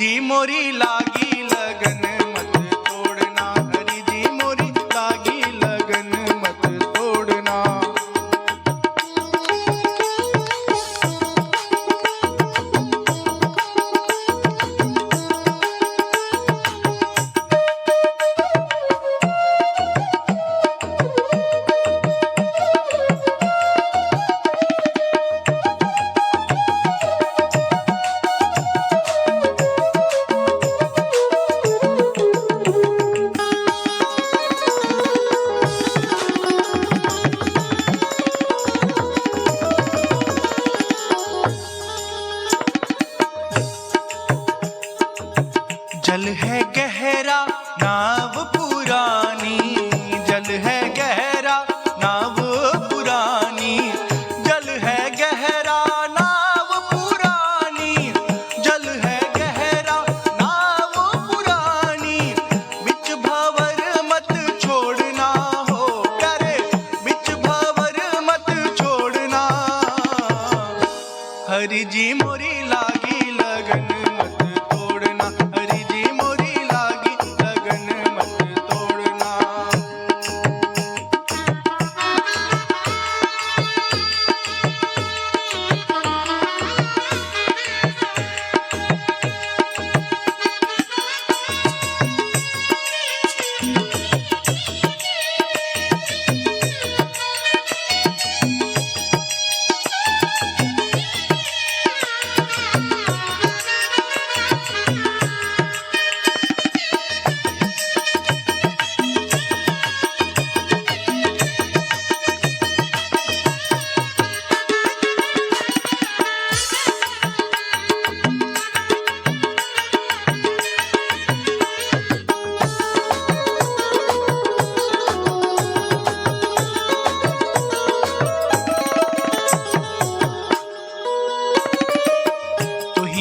जी मोरी लागी लगन मत तोड़ना, हरि जी मोरी लागी लगन मत तोड़ना। जल है गहरा नाव पुरानी, जल है गहरा नाव पुरानी, जल है गहरा नाव पुरानी, जल है गहरा नाव पुरानी। बिच भंवर मत छोड़ना हो प्यारे, बिच भंवर मत छोड़ना। हरि जी मोरी लागी लगन मत तोड़ना, हरि जी मोरी लागी लगन मत तोड़ना।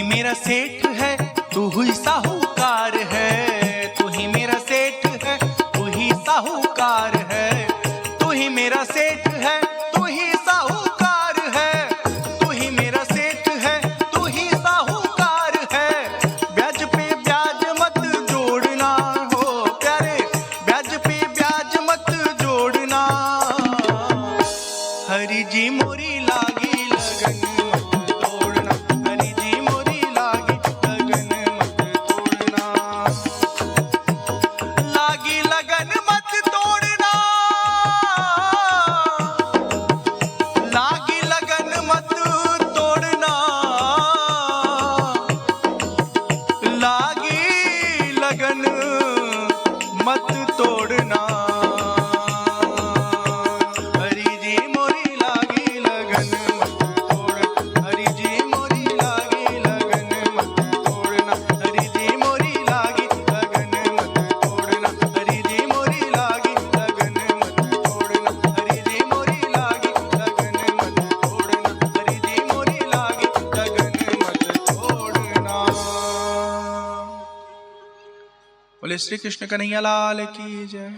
मेरा सेठ है तू ही साहूकार है, तू ही मेरा सेठ है तू ही साहूकार है, तू ही मेरा सेठ है तू ही साहूकार है, तू ही मेरा सेठ है तू ही साहूकार है। ब्याज पे ब्याज मत जोड़ना हो प्यारे, ब्याज पे ब्याज मत जोड़ना। हरि जी मोरी लागी लगन मत तोड़ना, हरि जी मोरी लागी लगन मत तोड़ना। लागी लगन मत तोड़ना, लागी लगन मत तोड़ना, लागी लगन मत तोड़ना। हरि जी मोरी लागी लगन मत तोड़ना, हरि जी मोरी लागी लगन मत तोड़ना, हरि जी मोरी लागी लगन मत तोड़ना, हरि जी मोरी लागी लगन मत तोड़ना, हरि जी मोरी लागी लगन मत तोड़ना, हरि जी मोरी लागी लगन मत तोड़ना। बोले श्री कृष्ण कन्हैया लाल की जय।